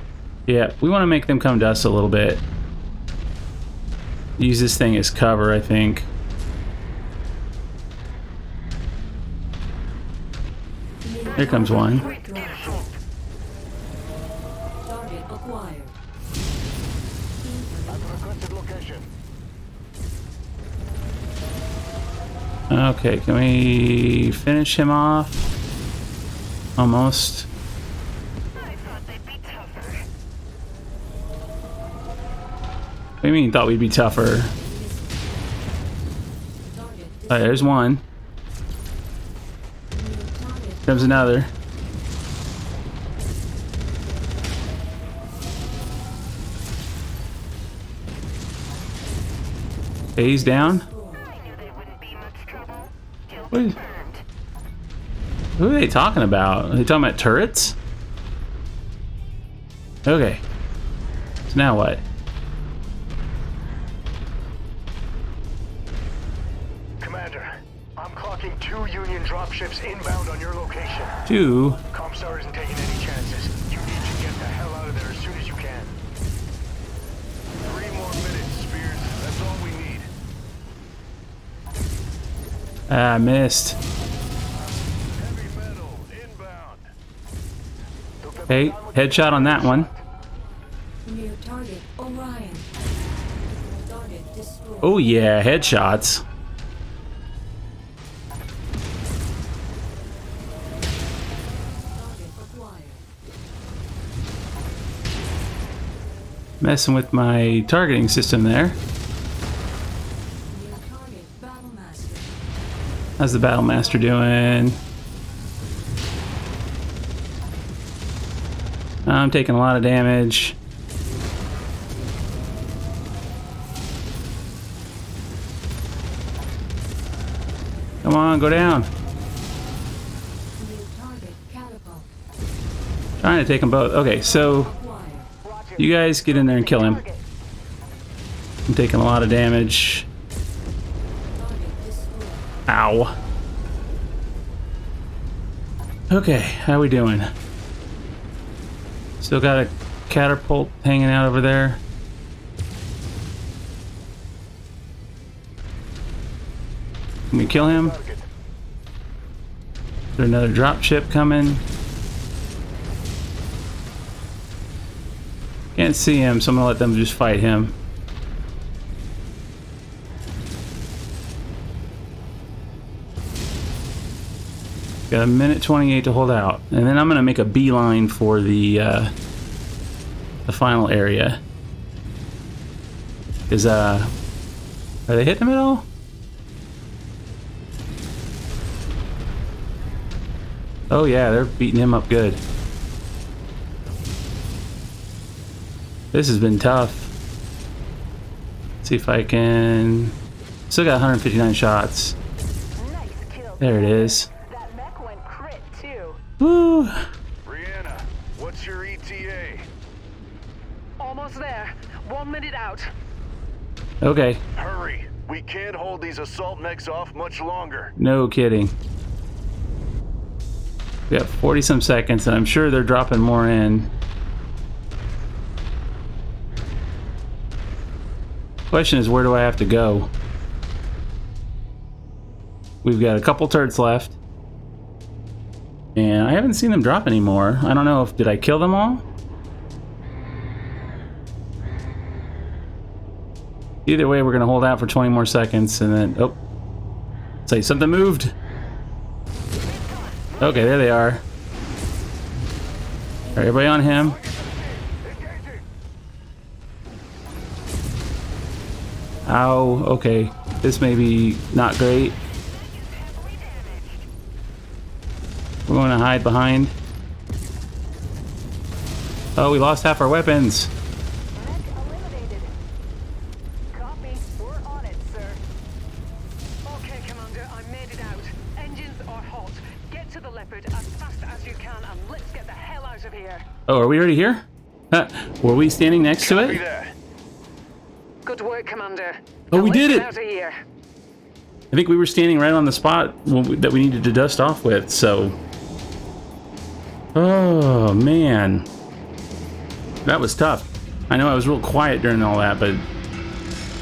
Speaker 1: Yeah, we want to make them come to us a little bit. Use this thing as cover, I think. Here comes one.
Speaker 5: Target acquired.
Speaker 9: Requested location.
Speaker 1: Okay, can we finish him off? Almost.
Speaker 2: I thought they'd be tougher.
Speaker 1: What do you mean, thought we'd be tougher?
Speaker 5: Target
Speaker 1: Alright, there's one.
Speaker 5: target.
Speaker 1: Comes another. Okay, he's down.
Speaker 2: I knew they wouldn't be much trouble. Guilt
Speaker 1: What is-
Speaker 2: turned.
Speaker 1: Who are they talking about? Are they talking about turrets? Okay. So now what?
Speaker 9: Commander, I'm clocking 2 Union dropships inbound on your location.
Speaker 1: 2.
Speaker 9: Comstar isn't taking any chances. You need to get the hell out of there as soon as you can.
Speaker 6: 3 more minutes
Speaker 1: Ah, I missed.
Speaker 6: Heavy metal inbound.
Speaker 1: Okay, headshot on that one.
Speaker 5: New target Orion. Target destroyed.
Speaker 1: Oh yeah, headshots.
Speaker 5: Target acquired.
Speaker 1: Messing with my targeting system there.
Speaker 5: New target Battlemaster.
Speaker 1: How's the Battlemaster doing? I'm taking a lot of damage. Come on, go down.
Speaker 5: New target Catapult.
Speaker 1: Trying to take them both. Okay, so
Speaker 5: Acquired.
Speaker 1: you guys get in there and kill him. I'm taking a lot of damage.
Speaker 5: Target destroyed.
Speaker 1: Ow. Okay, how we doing? Still got a catapult hanging out over there. Can we kill him? Is there another drop ship coming? Can't see him, so I'm gonna let them just fight him. Got a minute 28 to hold out, and then I'm gonna make a beeline for the final area. Are they hitting him at all? Oh yeah, they're beating him up good. This has been tough. Let's see if I can... Still got 159 shots.
Speaker 3: Nice kill.
Speaker 1: There it is.
Speaker 3: That mech went crit too.
Speaker 1: Woo!
Speaker 6: Brianna, what's your ETA?
Speaker 3: Almost there. 1 minute out.
Speaker 1: Okay,
Speaker 6: Hurry. We can't hold these assault mechs off much longer.
Speaker 1: no kidding. We got 40 some seconds, and I'm sure they're dropping more in. Question is, where do I have to go? We've got a couple turrets left. And I haven't seen them drop anymore. I don't know if... Did I kill them all? Either way, we're going to hold out for 20 more seconds, and then... Oh. Say, something moved. Okay, there they are. Alright, everybody on him. Ow, okay. This may be not great. We're going to hide behind. Oh, we lost half our weapons.
Speaker 3: Mech eliminated. Copy. We're on it, sir. Okay, Commander, I made it out. Engines are hot. Get to the Leopard as fast as you can, and let's get the hell out of here.
Speaker 1: Oh, are we already here? Were we standing next to
Speaker 6: Copy
Speaker 1: it?
Speaker 6: that.
Speaker 3: Good work, Commander.
Speaker 1: Oh, we
Speaker 3: Now let's
Speaker 1: did
Speaker 3: get
Speaker 1: it!
Speaker 3: out of here.
Speaker 1: I think we were standing right on the spot that we needed to dust off with, so... Oh, man. That was tough. I know I was real quiet during all that, but...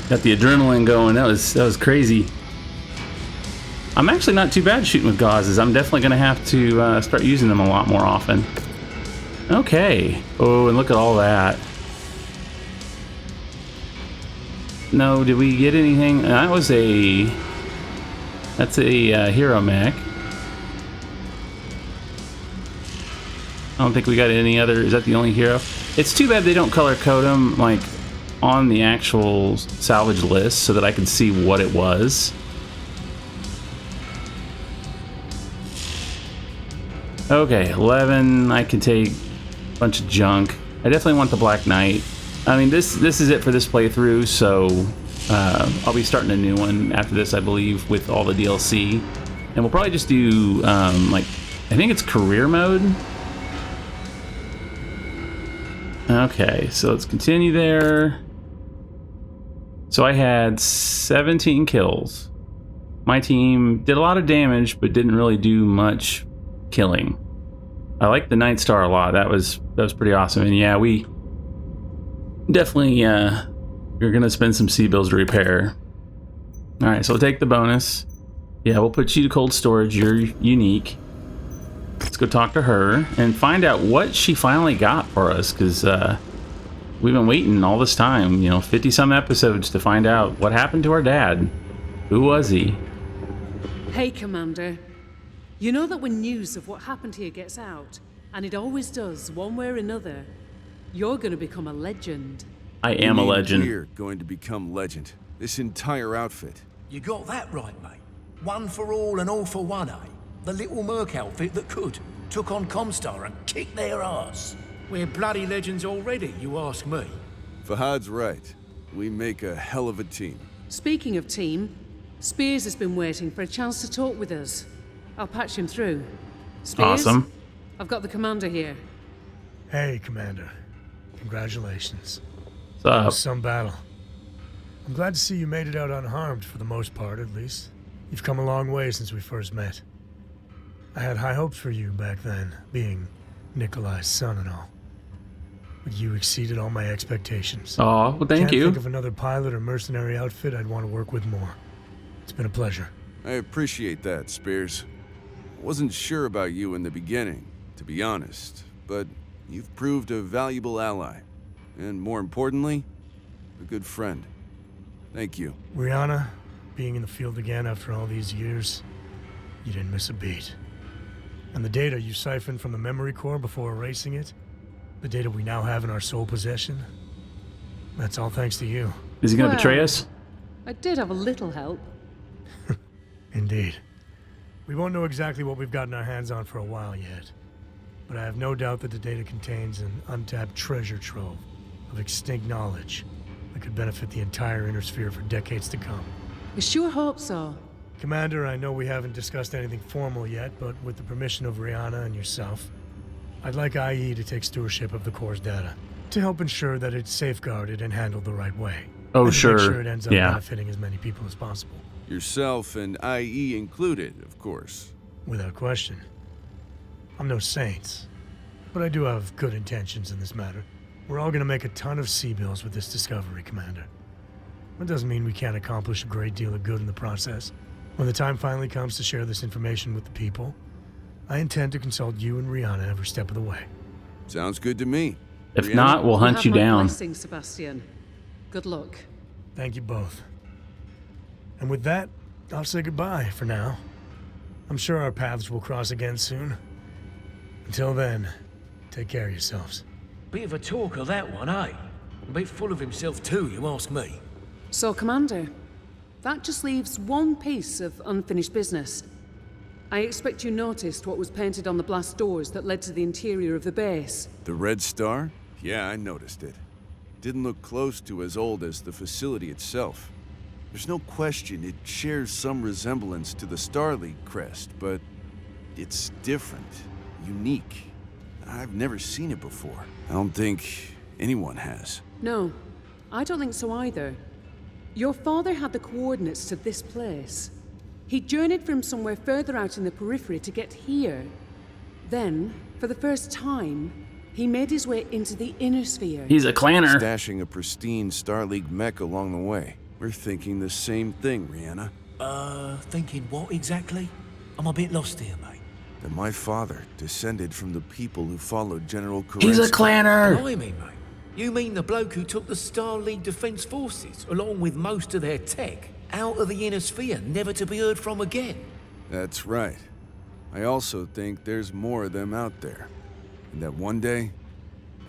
Speaker 1: Got the adrenaline going. That was crazy. I'm actually not too bad shooting with gauzes. I'm definitely going to have to start using them a lot more often. Okay. Oh, and look at all that. No, did we get anything? That's a hero mech. I don't think we got any other. Is that the only hero? It's too bad they don't color code them like on the actual salvage list so that I can see what it was. Okay, 11. I can take a bunch of junk. I definitely want the Black Knight. I mean, this is it for this playthrough, so I'll be starting a new one after this, I believe, with all the DLC. And we'll probably just do, like, I think it's career mode. Okay, so let's continue there. So I had 17 kills. My team did a lot of damage, but didn't really do much killing. I like the Night Star a lot. That was pretty awesome. And yeah, we definitely you're gonna spend some C bills to repair. All right, so we'll take the bonus. Yeah, we'll put you to cold storage. You're unique. Let's go talk to her and find out what she finally got for us, because we've been waiting all this time, 50-some episodes to find out what happened to our dad. Who was he?
Speaker 7: Hey, Commander. You know that when news of what happened here gets out, and it always does, one way or another, you're gonna become a legend.
Speaker 1: I am a legend.
Speaker 8: We're going to become legend. This entire outfit.
Speaker 10: You got that right, mate. One for all and all for one, eh? The little Merc outfit that could. Took on Comstar and kicked their ass. We're bloody legends already, you ask me.
Speaker 8: Fahad's right. We make a hell of a team.
Speaker 7: Speaking of team, Spears has been waiting for a chance to talk with us. I'll patch him through. Spears,
Speaker 1: Awesome.
Speaker 7: I've got the Commander here.
Speaker 11: Hey, Commander. Congratulations.
Speaker 1: What's
Speaker 11: That
Speaker 1: up?
Speaker 11: was some battle. I'm glad to see you made it out unharmed, for the most part, at least. You've come a long way since we first met. I had high hopes for you back then, being Nikolai's son and all. But you exceeded all my expectations.
Speaker 1: Oh, well, thank
Speaker 11: Can't
Speaker 1: you.
Speaker 11: think of another pilot or mercenary outfit I'd want to work with more. It's been a pleasure.
Speaker 8: I appreciate that, Spears. Wasn't sure about you in the beginning, to be honest, but you've proved a valuable ally. And more importantly, a good friend. Thank you.
Speaker 11: Rihanna, being in the field again after all these years, you didn't miss a beat. And the data you siphoned from the memory core before erasing it, the data we now have in our sole possession, that's all thanks to you.
Speaker 1: Is he going to betray us?
Speaker 7: I did have a little help.
Speaker 11: Indeed. We won't know exactly what we've gotten our hands on for a while yet, but I have no doubt that the data contains an untapped treasure trove of extinct knowledge that could benefit the entire Inner Sphere for decades to come.
Speaker 7: I sure hope so.
Speaker 11: Commander, I know we haven't discussed anything formal yet, but with the permission of Rihanna and yourself, I'd like IE to take stewardship of the core's data to help ensure that it's safeguarded and handled the right way.
Speaker 1: Oh,
Speaker 11: and to
Speaker 1: sure.
Speaker 11: Make sure it ends up
Speaker 1: Yeah.
Speaker 11: benefiting as many people as possible.
Speaker 8: Yourself and IE included, of course.
Speaker 11: Without question. I'm no saint, but I do have good intentions in this matter. We're all gonna make a ton of C-bills with this discovery, Commander. That doesn't mean we can't accomplish a great deal of good in the process. When the time finally comes to share this information with the people, I intend to consult you and Rihanna every step of the way.
Speaker 8: Sounds good to me.
Speaker 1: If
Speaker 8: Rihanna?
Speaker 1: not, we'll hunt you
Speaker 7: have my
Speaker 1: down.
Speaker 7: blessing, Sebastian. Good luck.
Speaker 11: Thank you both. And with that, I'll say goodbye for now. I'm sure our paths will cross again soon. Until then, take care of yourselves.
Speaker 10: Bit of a talker, that one, eh? A bit full of himself too, you ask me.
Speaker 7: So, Commander, that just leaves one piece of unfinished business. I expect you noticed what was painted on the blast doors that led to the interior of the base.
Speaker 8: The Red Star? Yeah, I noticed it. Didn't look close to as old as the facility itself. There's no question it shares some resemblance to the Star League crest, but it's different, unique. I've never seen it before. I don't think anyone has.
Speaker 7: No, I don't think so either. Your father had the coordinates to this place. He journeyed from somewhere further out in the periphery to get here. Then, for the first time, he made his way into the Inner Sphere.
Speaker 1: He's a clanner.
Speaker 8: Stashing a pristine Star League mech along the way. We're thinking the same thing, Rihanna.
Speaker 10: Thinking what exactly? I'm a bit lost here, mate.
Speaker 8: That my father descended from the people who followed General Kerensky.
Speaker 1: He's a clanner.
Speaker 10: Blimey, mate. You mean the bloke who took the Star League Defense Forces, along with most of their tech, out of the Inner Sphere, never to be heard from again?
Speaker 8: That's right. I also think there's more of them out there. And that one day,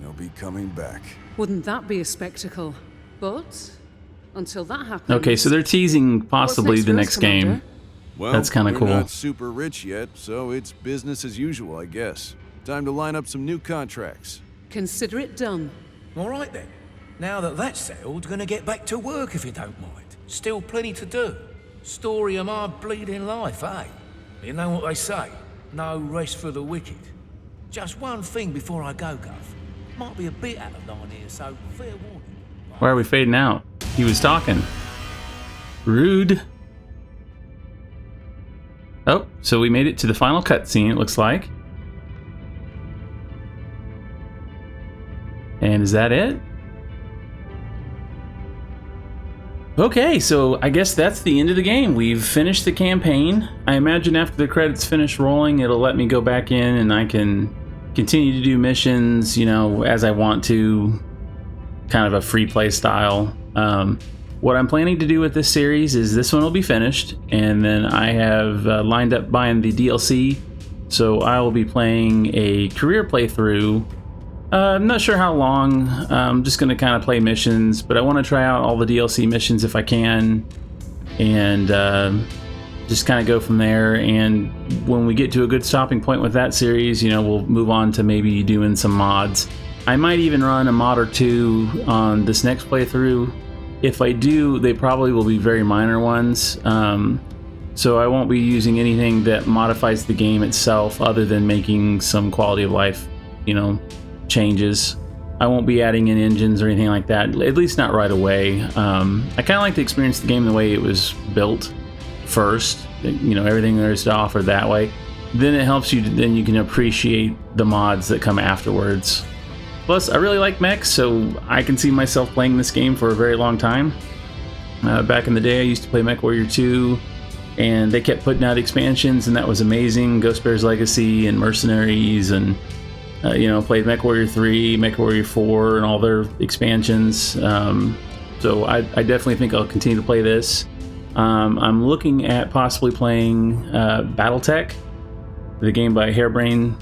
Speaker 8: they'll be coming back.
Speaker 7: Wouldn't that be a spectacle? But, until that happens...
Speaker 1: Okay, so they're teasing possibly
Speaker 7: What's
Speaker 1: the
Speaker 7: for us,
Speaker 1: next game.
Speaker 7: Commander?
Speaker 8: Well,
Speaker 1: That's kinda
Speaker 8: we're
Speaker 1: cool.
Speaker 8: not super rich yet, so it's business as usual, I guess. Time to line up some new contracts.
Speaker 7: Consider it done.
Speaker 10: All right then. Now that that's settled, gonna get back to work if you don't mind. Still plenty to do. Story of my bleeding life, eh? You know what they say, no rest for the wicked. Just one thing before I go, Gov. Might be a bit out of line here, so fair warning.
Speaker 1: Why are we fading out? He was talking. Rude. Oh, so we made it to the final cutscene, it looks like. And is that it? Okay, so I guess that's the end of the game. We've finished the campaign. I imagine after the credits finish rolling, it'll let me go back in and I can continue to do missions, you know, as I want to, kind of a free play style. What I'm planning to do with this series is this one will be finished, and then I have lined up buying the DLC, so I will be playing a career playthrough. I'm not sure how long. I'm just going to kind of play missions, but I want to try out all the DLC missions if I can, and just kind of go from there. And when we get to a good stopping point with that series, you know, we'll move on to maybe doing some mods. I might even run a mod or two on this next playthrough. If I do, they probably will be very minor ones. So I won't be using anything that modifies the game itself other than making some quality of life, you know, changes. I won't be adding in engines or anything like that, at least not right away. I kind of like to experience the game the way it was built first, you know, everything there is to offer that way. Then it helps you, then you can appreciate the mods that come afterwards. Plus, I really like mechs, so I can see myself playing this game for a very long time. Back in the day, I used to play Mechwarrior 2, and they kept putting out expansions, and that was amazing. Ghost Bear's Legacy and Mercenaries, and you know, played Mechwarrior 3, Mechwarrior 4, and all their expansions. So I definitely think I'll continue to play this. I'm looking at possibly playing Battletech, the game by Harebrained.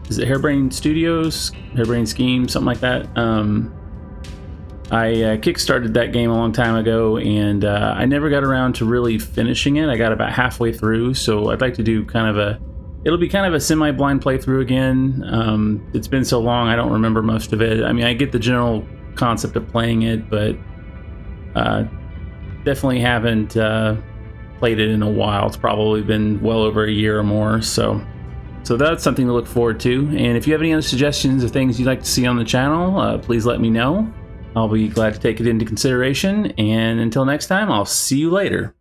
Speaker 1: Is it Harebrained Studios? Harebrained Scheme, something like that. I kickstarted that game a long time ago, and I never got around to really finishing it. I got about halfway through, so I'd like to do kind of a... It'll be kind of a semi-blind playthrough again. It's been so long, I don't remember most of it. I mean, I get the general concept of playing it, but definitely haven't played it in a while. It's probably been well over a year or more, so that's something to look forward to. And if you have any other suggestions or things you'd like to see on the channel, please let me know. I'll be glad to take it into consideration. And until next time, I'll see you later.